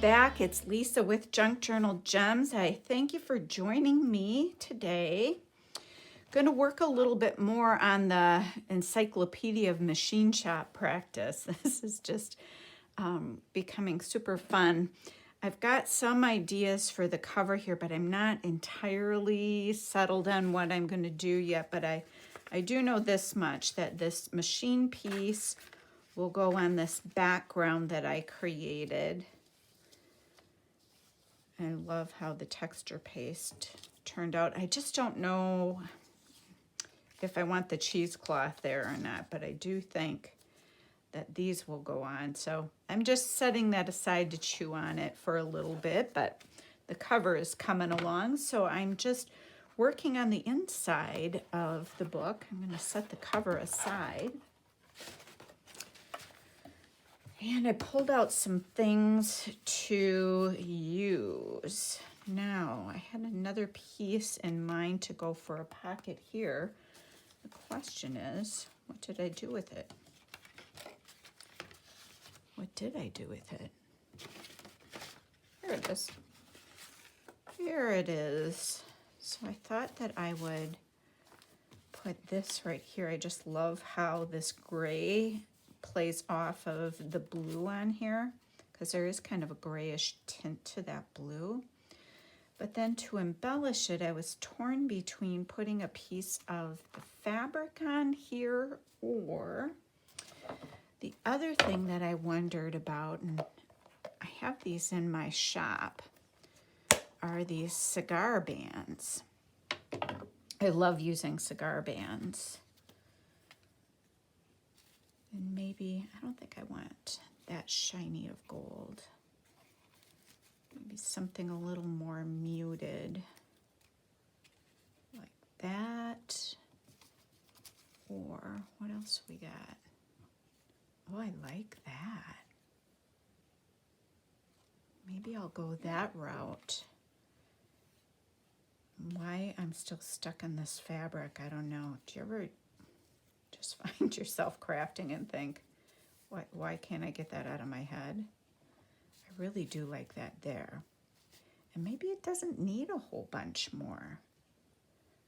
back. It's Lisa with Junk Journal Gems. I thank you for joining me today. Going to work a little bit more on the Encyclopedia of Machine Shop practice. This is just becoming super fun. I've got some ideas for the cover here, but I'm not entirely settled on what I'm going to do yet. But I do know this much, that this machine piece will go on this background that I created. I love how the texture paste turned out. I just don't know if I want the cheesecloth there or not, but I do think that these will go on. So I'm just setting that aside to chew on it for a little bit, but the cover is coming along. So I'm just working on the inside of the book. I'm going to set the cover aside. And I pulled out some things to use. Now, I had another piece in mind to go for a pocket here. The question is, what did I do with it? What did I do with it? Here it is. Here it is. So I thought that I would put this right here. I just love how this gray plays off of the blue on here, because there is kind of a grayish tint to that blue. But then to embellish it, I was torn between putting a piece of the fabric on here, or the other thing that I wondered about, and I have these in my shop, are these cigar bands. I love using cigar bands. And maybe, I don't think I want that shiny of gold. Maybe something a little more muted, like that. Or what else we got? Oh, I like that. Maybe I'll go that route. Why I'm still stuck in this fabric, I don't know. Do you ever just find yourself crafting and think, why can't I get that out of my head? I really do like that there. And maybe it doesn't need a whole bunch more.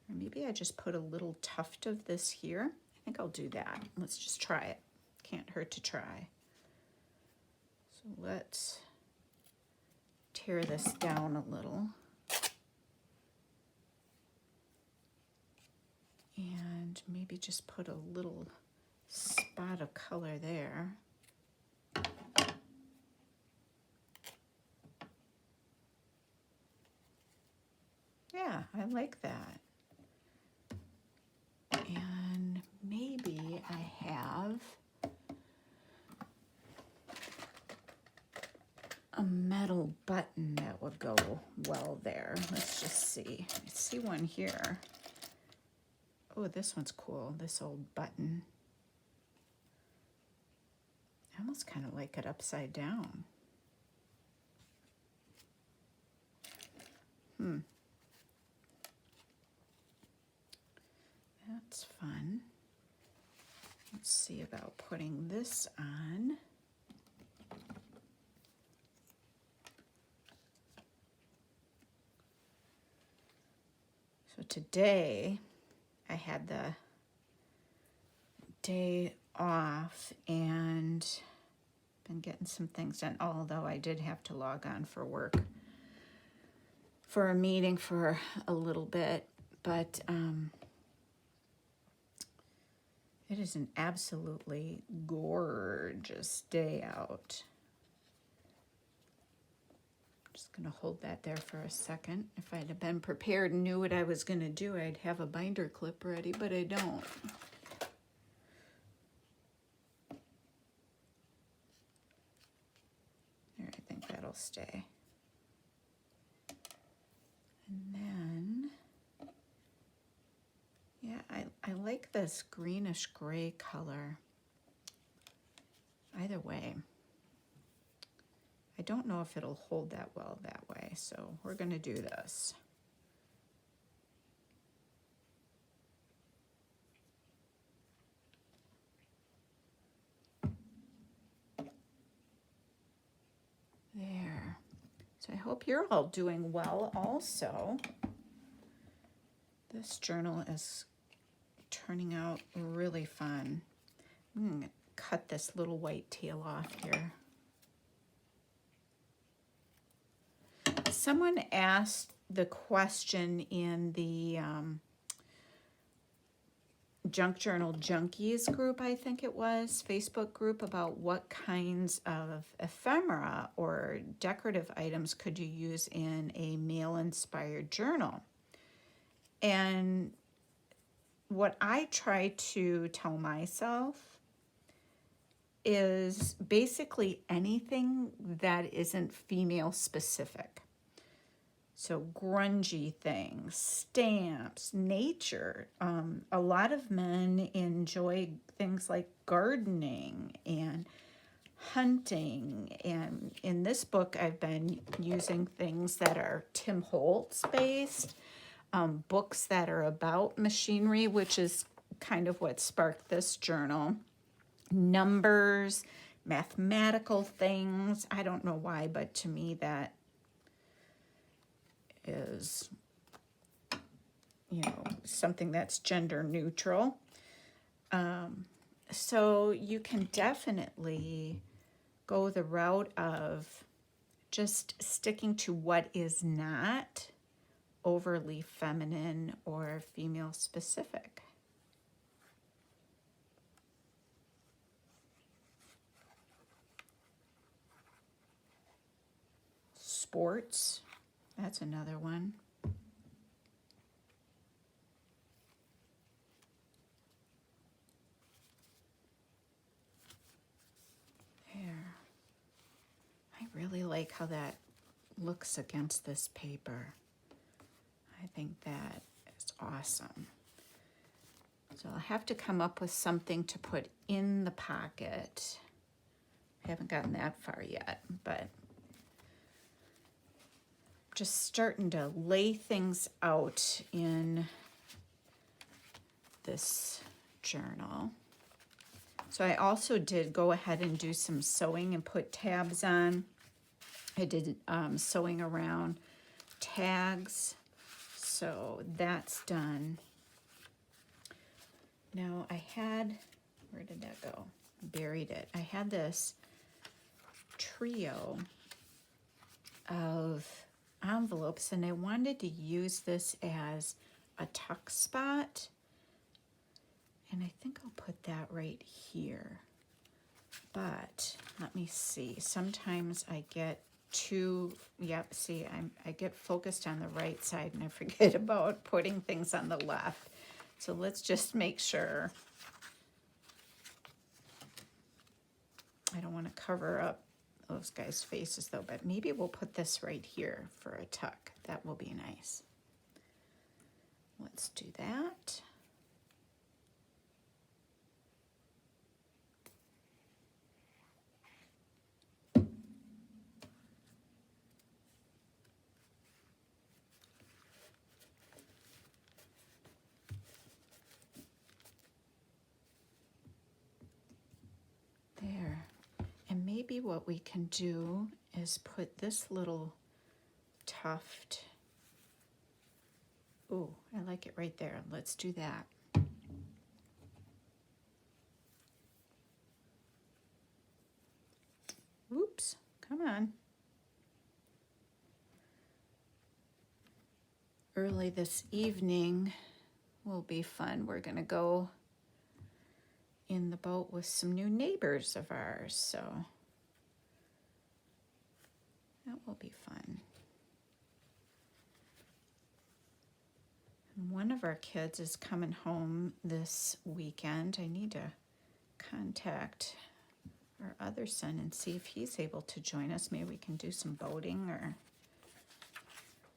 Or maybe I just put a little tuft of this here. I think I'll do that. Let's just try it. Can't hurt to try. So let's tear this down a little. And maybe just put a little spot of color there. Yeah, I like that. And maybe I have a metal button that would go well there. Let's just see. I see one here. Oh, this one's cool, this old button. I almost kind of like it upside down. That's fun. Let's see about putting this on. So today, I had the day off and been getting some things done, although I did have to log on for work for a meeting for a little bit, but it is an absolutely gorgeous day out. Just gonna hold that there for a second. If I'd have been prepared and knew what I was gonna do, I'd have a binder clip ready, but I don't. There, I think that'll stay. And then, yeah, I like this greenish gray color. Either way. I don't know if it'll hold that well that way, so we're going to do this. There. hope you're all doing well also. This journal is turning out really fun. I'm going to cut this little white tail off here. Someone asked the question in the Junk Journal Junkies group, I think it was, Facebook group, about what kinds of ephemera or decorative items could you use in a male-inspired journal. And what I try to tell myself is basically anything that isn't female specific. So grungy things, stamps, nature. A lot of men enjoy things like gardening and hunting. And in this book, I've been using things that are Tim Holtz based, books that are about machinery, which is kind of what sparked this journal. Numbers, mathematical things. I don't know why, but to me that is, something that's gender neutral. So you can definitely go the route of just sticking to what is not overly feminine or female specific. Sports, that's another one. There. I really like how that looks against this paper. I think that is awesome. So I'll have to come up with something to put in the pocket. I haven't gotten that far yet, but just starting to lay things out in this journal. So I also did go ahead and do some sewing and put tabs on. I did sewing around tags, so that's done. Now I had, where did that go? Buried it. I had this trio of envelopes and I wanted to use this as a tuck spot, and I think I'll put that right here. But let me see, sometimes I get I get focused on the right side and I forget about putting things on the left. So let's just make sure. I don't want to cover up those guys' faces though, but maybe we'll put this right here for a tuck. That will be nice. Let's do that. There. And maybe what we can do is put this little tuft. Ooh, I like it right there. Let's do that. Oops, come on. Early this evening will be fun. We're gonna go in the boat with some new neighbors of ours, so that will be fun. And one of our kids is coming home this weekend. I need to contact our other son and see if he's able to join us. Maybe we can do some boating or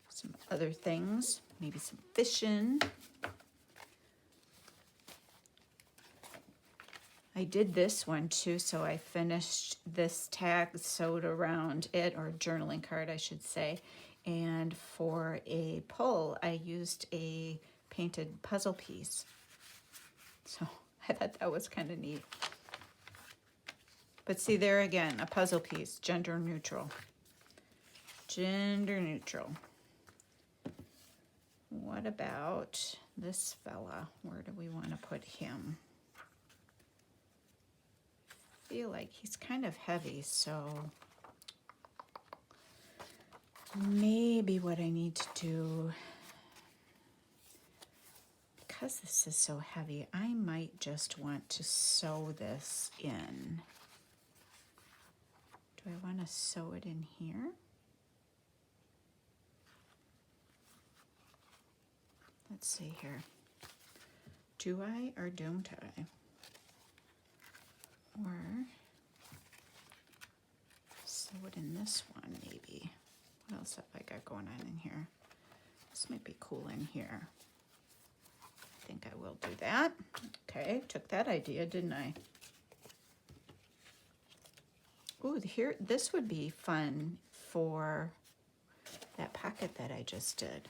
some other things, maybe some fishing. I did this one too, so I finished this tag sewed around it, or journaling card I should say, and for a pull I used a painted puzzle piece. So I thought that was kind of neat. But see, there again, a puzzle piece, gender neutral. Gender neutral. What about this fella? Where do we want to put him? I feel like he's kind of heavy, so maybe what I need to do, because this is so heavy, I might just want to sew this in. Do I want to sew it in here? Let's see here. Do I or don't I? Or sew it in this one maybe. What else have I got going on in here? This might be cool in here. I think I will do that. Okay, took that idea, didn't I? Ooh, here, this would be fun for that pocket that I just did.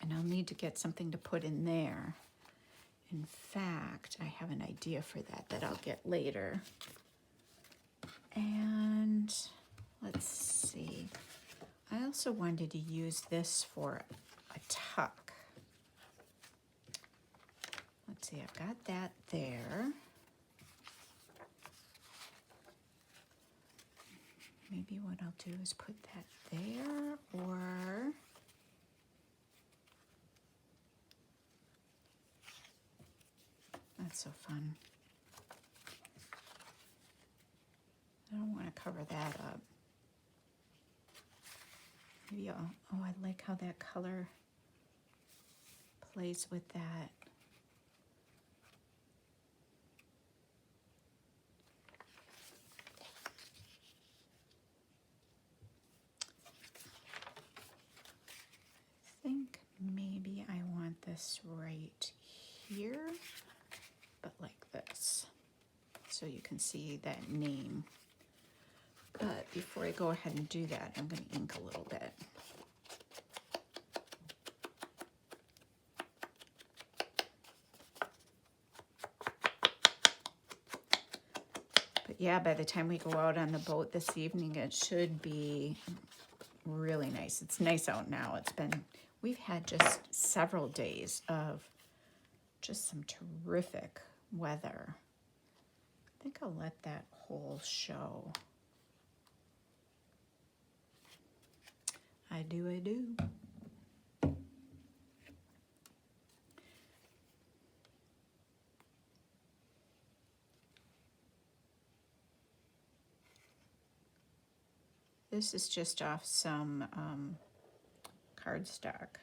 And I'll need to get something to put in there. In fact, I have an idea for that I'll get later. And let's see. I also wanted to use this for a tuck. Let's see, I've got that there. Maybe what I'll do is put that there, or that's so fun. I don't want to cover that up. Maybe I'll, oh, I like how that color plays with that. I think maybe I want this right here, but like this, so you can see that name. But before I go ahead and do that, I'm going to ink a little bit. But yeah, by the time we go out on the boat this evening, it should be really nice. It's nice out now. We've had just several days of just some terrific weather. I think I'll let that whole show. I do. This is just off some cardstock.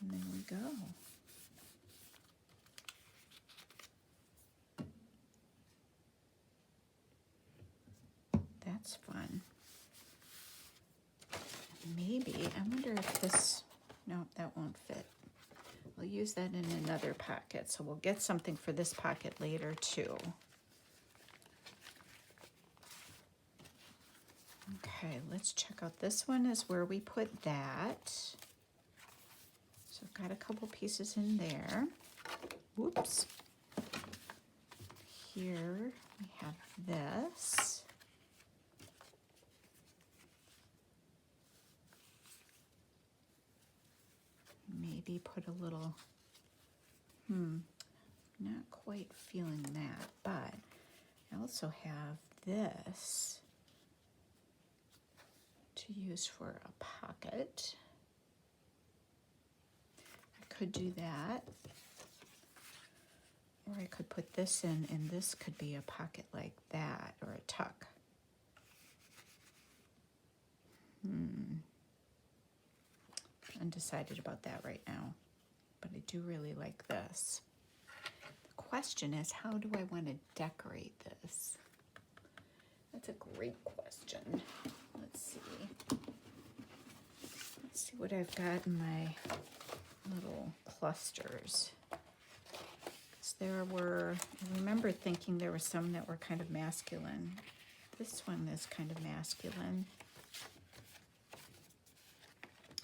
And there we go. That's fun. Maybe, I wonder if this, no, that won't fit. We'll use that in another pocket. So we'll get something for this pocket later too. Okay, let's check out this one is where we put that. So I've got a couple pieces in there. Whoops. Here we have this. Maybe put a little, not quite feeling that, but I also have this to use for a pocket. I could do that, or I could put this in, and this could be a pocket like that, or a tuck. Undecided about that right now, but I do really like this. The question is, how do I want to decorate this? That's a great question. Let's see. Let's see what I've got in my little clusters. There were, I remember thinking there were some that were kind of masculine. This one is kind of masculine.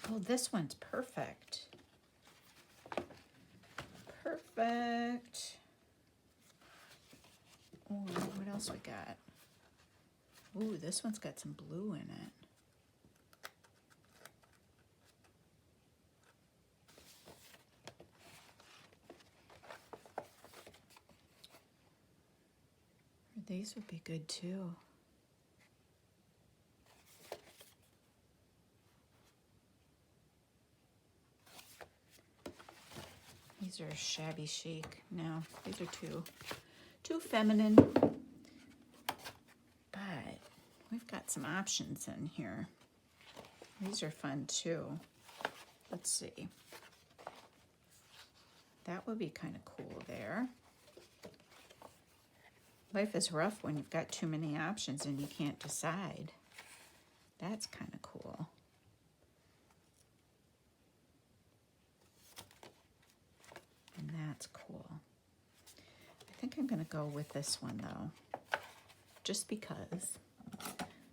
Oh, this one's perfect. Perfect. Oh, what else we got? Ooh, this one's got some blue in it. These would be good too. These are shabby chic. No, these are too feminine. But we've got some options in here. These are fun too. Let's see. That would be kind of cool there. Life is rough when you've got too many options and you can't decide. That's kind of cool. And that's cool. I think I'm going to go with this one though. Just because.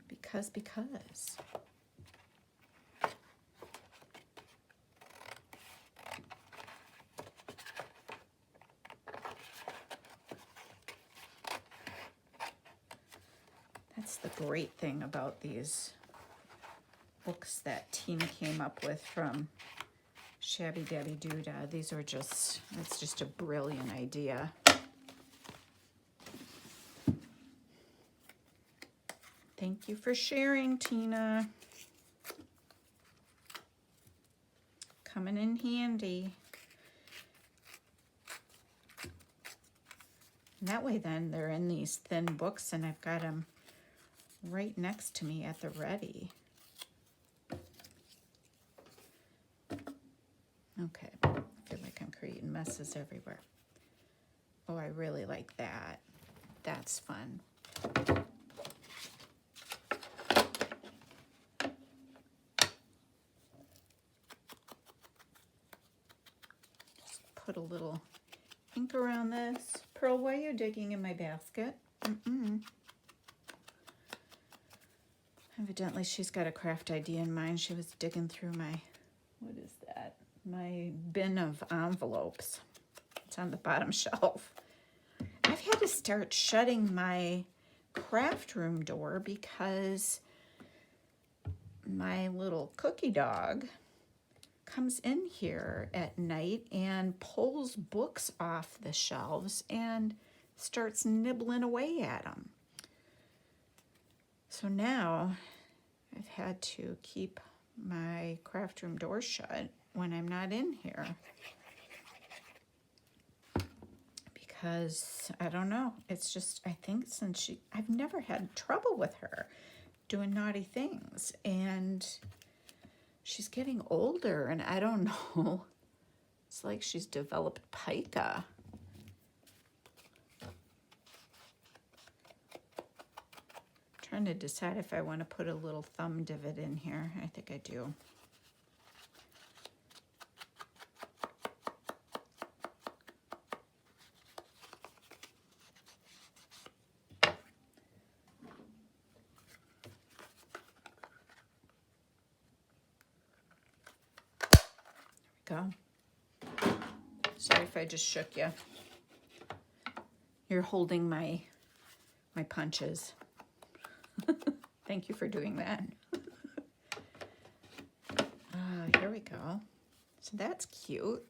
Because. That's the great thing about these books that Tina came up with from Shabby Dabby Doodah. These are just, it's just a brilliant idea. Thank you for sharing, Tina. Coming in handy. And that way then they're in these thin books and I've got them right next to me at the ready. Okay, I feel like I'm creating messes everywhere. Oh, I really like that. That's fun. Just put a little ink around this. Pearl, why are you digging in my basket? Evidently, she's got a craft idea in mind. She was digging through my, what is that? My bin of envelopes. It's on the bottom shelf. I've had to start shutting my craft room door because my little cookie dog comes in here at night and pulls books off the shelves and starts nibbling away at them. So now I've had to keep my craft room door shut when I'm not in here. Because, I don't know, it's just, I think since I've never had trouble with her doing naughty things. And she's getting older and I don't know, it's like she's developed pica. Trying to decide if I want to put a little thumb divot in here. I think I do. There we go. Sorry if I just shook you. You're holding my punches. Thank you for doing that. Here we go. So that's cute.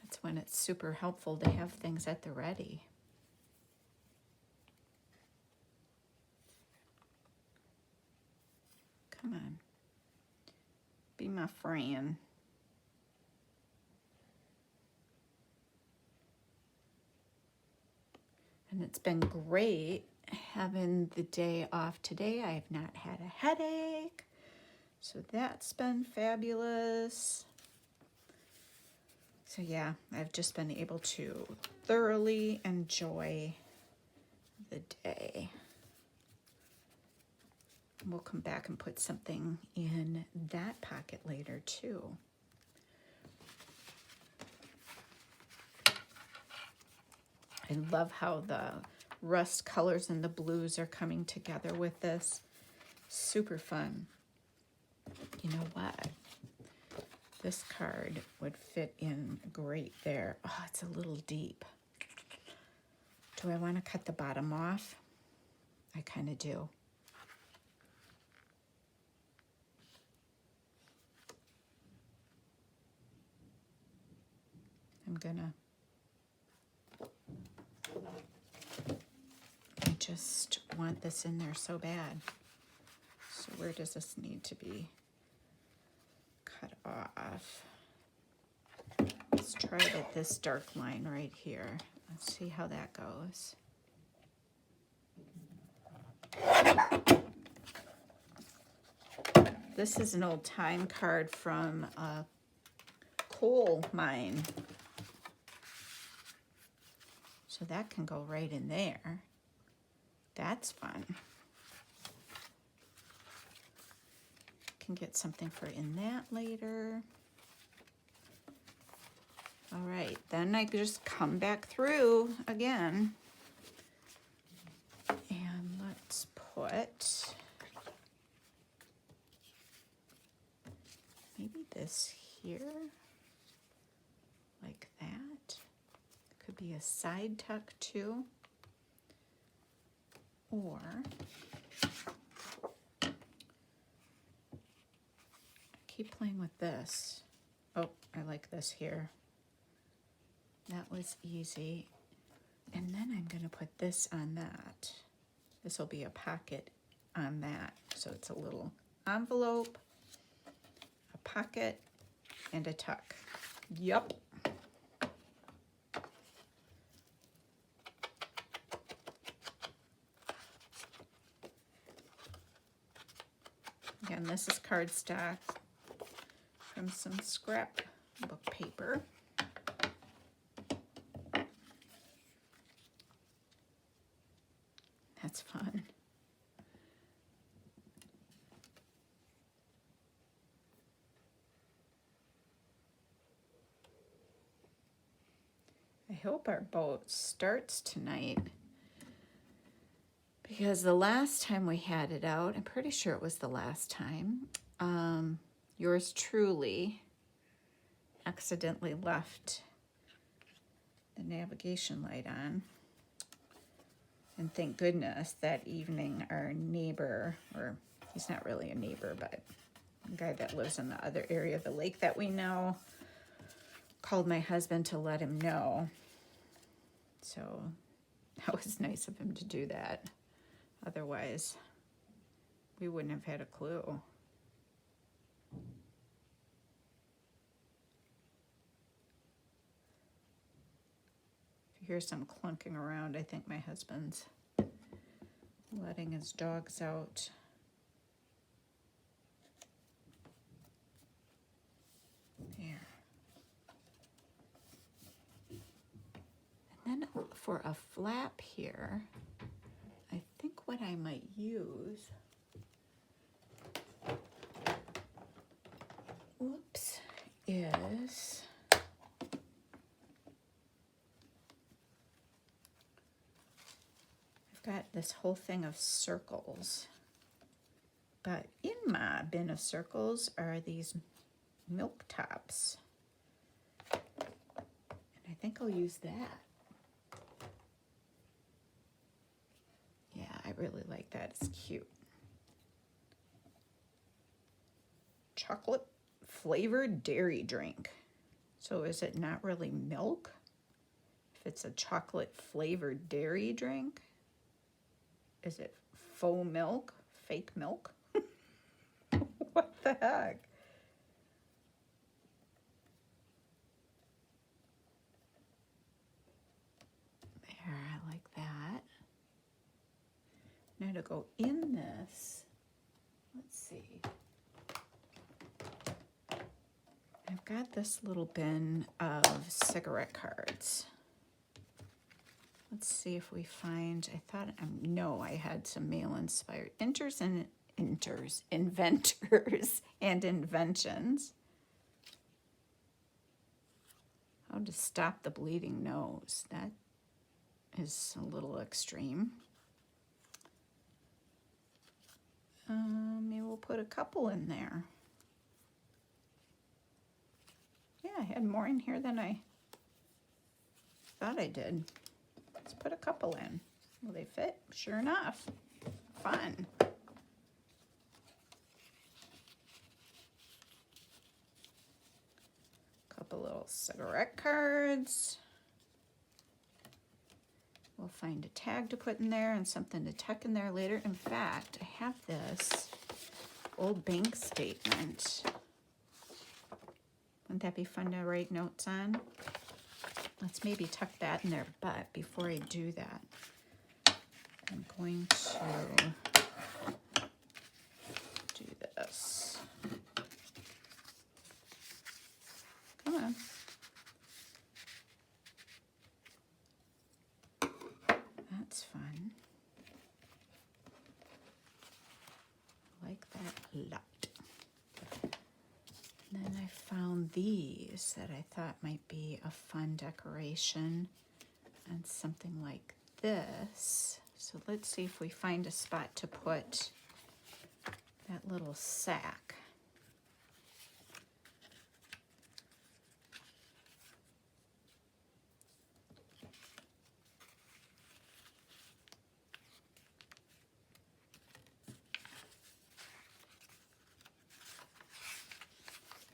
That's when it's super helpful to have things at the ready. Come on. Be my friend. And it's been great having the day off today. I have not had a headache. So that's been fabulous. So yeah, I've just been able to thoroughly enjoy the day. We'll come back and put something in that pocket later too. I love how the rust colors and the blues are coming together with this. Super fun. You know what? This card would fit in great there. Oh, it's a little deep. Do I want to cut the bottom off? I kind of do. I'm gonna, I just want this in there so bad. So where does this need to be cut off? Let's try it at this dark line right here. Let's see how that goes. This is an old time card from a coal mine. So that can go right in there. That's fun. Can get something for in that later. All right, then I just come back through again. And let's put maybe this here, like that. Could be a side tuck too. Or keep playing with this. Oh, I like this here. That was easy. And then I'm going to put this on that. This will be a pocket on that. So it's a little envelope, a pocket, and a tuck. Yup. Again, this is cardstock from some scrapbook paper. That's fun. I hope our boat starts tonight, because the last time we had it out, I'm pretty sure it was the last time, yours truly accidentally left the navigation light on. And thank goodness that evening our neighbor, or he's not really a neighbor, but a guy that lives in the other area of the lake that we know, called my husband to let him know. So that was nice of him to do that. Otherwise, we wouldn't have had a clue. If you hear some clunking around, I think my husband's letting his dogs out. There. And then for a flap here, I think what I might use, whoops, is I've got this whole thing of circles, but in my bin of circles are these milk tops, and I think I'll use that. Yeah, I really like that. It's cute. Chocolate flavored dairy drink. So is it not really milk? If it's a chocolate flavored dairy drink? Is it faux milk? Fake milk? What the heck? There, I like that. Now to go in this, let's see. I've got this little bin of cigarette cards. Let's see if we find, I thought, no, I had some male-inspired inventors and inventions. How to stop the bleeding nose. That is a little extreme. Maybe we'll put a couple in there. Yeah, I had more in here than I thought I did. Let's put a couple in. Will they fit? Sure enough. Fun. Couple little cigarette cards. We'll find a tag to put in there and something to tuck in there later. In fact, I have this old bank statement. Wouldn't that be fun to write notes on? Let's maybe tuck that in there, but before I do that, I'm going to do this. Come on. That's fun. I like that a lot. And then I found these that I thought might be a fun decoration and something like this. So let's see if we find a spot to put that little sack.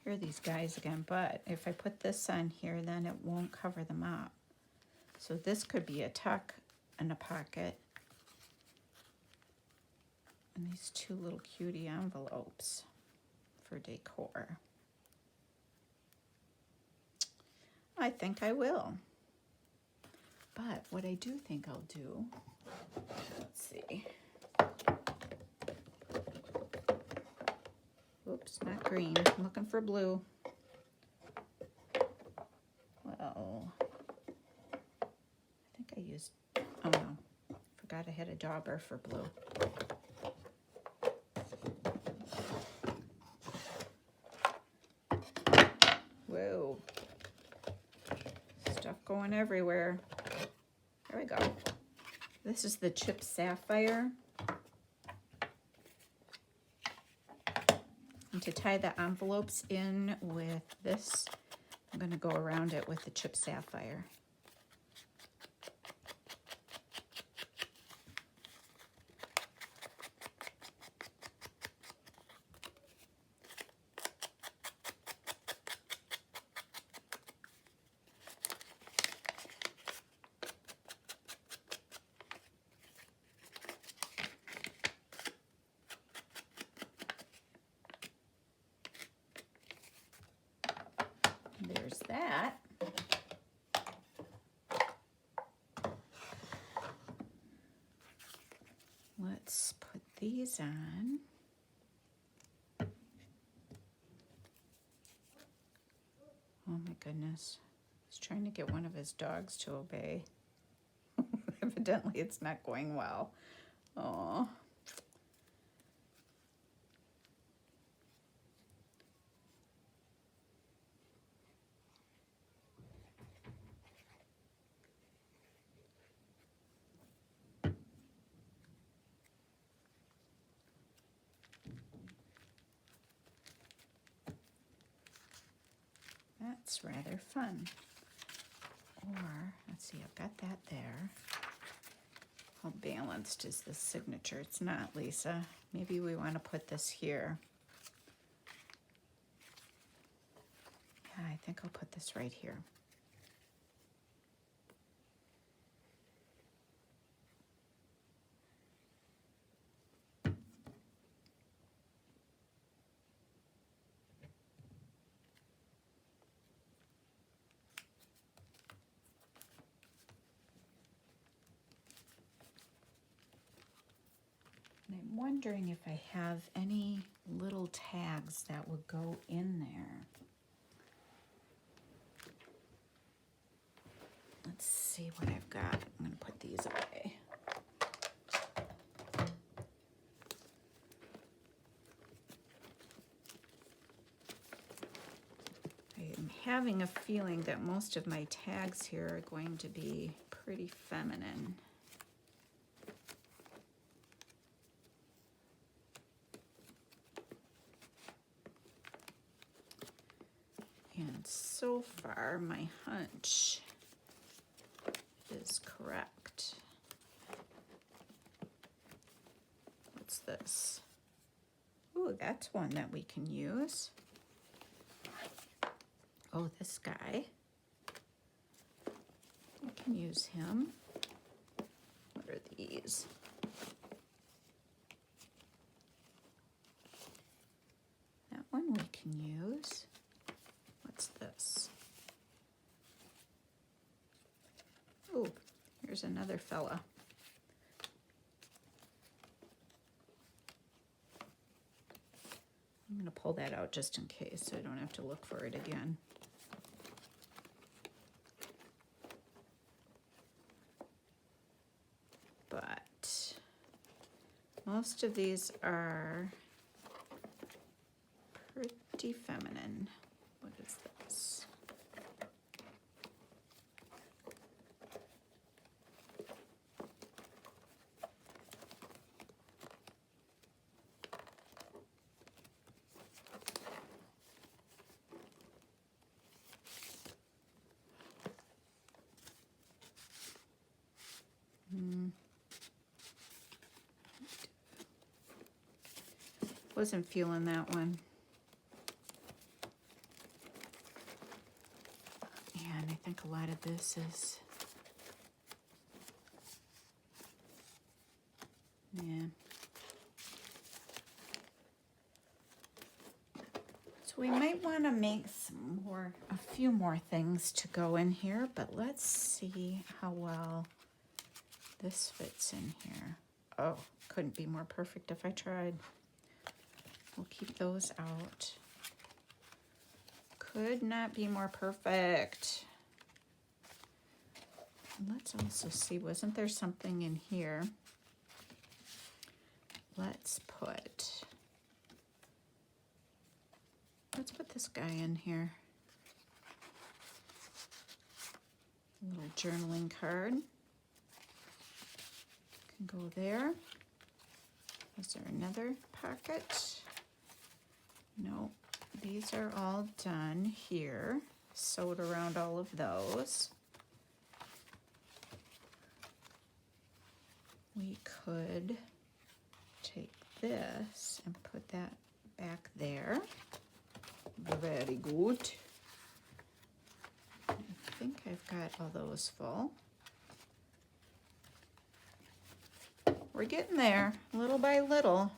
Here are these guys again, but if I put this on here, then it won't cover them up. So this could be a tuck in a pocket. And these two little cutie envelopes for decor. I think I will. But what I do think I'll do, let's see. Oops, not green. I'm looking for blue. Well, I think I used, oh no, forgot I had a dauber for blue. Whoa. Stuff going everywhere. There we go. This is the chipped sapphire. And to tie the envelopes in with this, I'm going to go around it with the chipped sapphire. There's that. Let's put these on. Oh my goodness. He's trying to get one of his dogs to obey. Evidently it's not going well. Oh. That's rather fun. Or, let's see, I've got that there. How balanced is this signature? It's not, Lisa. Maybe we want to put this here. Yeah, I think I'll put this right here. And I'm wondering if I have any little tags that would go in there. Let's see what I've got. I'm going to put these away. I'm having a feeling that most of my tags here are going to be pretty feminine. And so far, my hunch is correct. What's this? Ooh, that's one that we can use. Oh, this guy. We can use him. What are these? That one we can use. What's this? Oh, here's another fella. I'm going to pull that out just in case so I don't have to look for it again. But most of these are pretty feminine. What is this? Wasn't feeling that one. And I think a lot of this is, yeah. So we might want to make a few more things to go in here, but let's see how well this fits in here. Oh, couldn't be more perfect if I tried. We'll keep those out. Could not be more perfect. Let's also see, wasn't there something in here? Let's put this guy in here. A little journaling card. Can go there. Is there another pocket? No, these are all done here. Sewed around all of those. We could take this and put that back there. Very good. I think I've got all those full. We're getting there, little by little.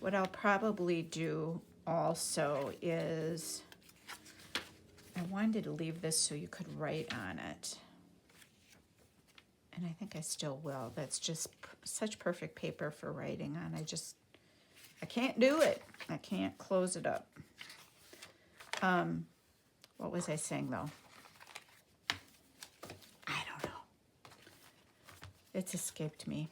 What I'll probably do also is, I wanted to leave this so you could write on it. And I think I still will. That's just such perfect paper for writing on. I can't do it. I can't close it up. What was I saying though? I don't know. It's escaped me.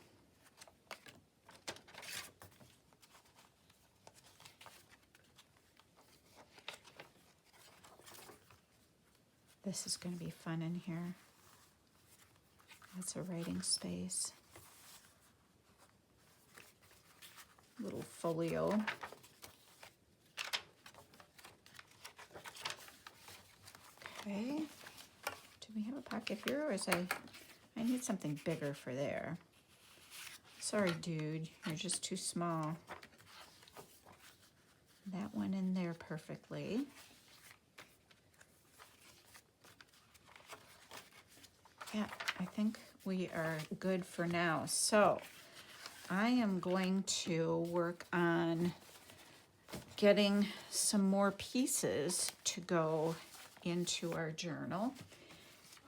This is going to be fun in here. That's a writing space. Little folio. Okay. Do we have a pocket here, or is I need something bigger for there. Sorry, dude, you're just too small. That one in there perfectly. Yeah, I think we are good for now. So I am going to work on getting some more pieces to go into our journal.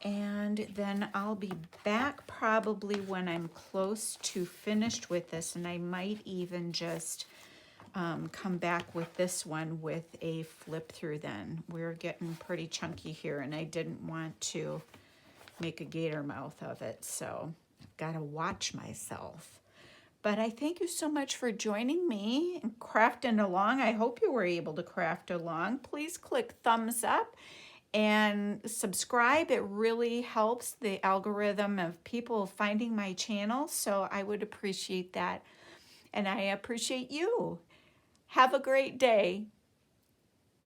And then I'll be back probably when I'm close to finished with this, and I might even just come back with this one with a flip through then. We're getting pretty chunky here, and I didn't want to make a gator mouth of it, so I've got to watch myself. But I thank you so much for joining me and crafting along. I hope you were able to craft along. Please click thumbs up and subscribe. It really helps the algorithm of people finding my channel, so I would appreciate that. And I appreciate you. Have a great day.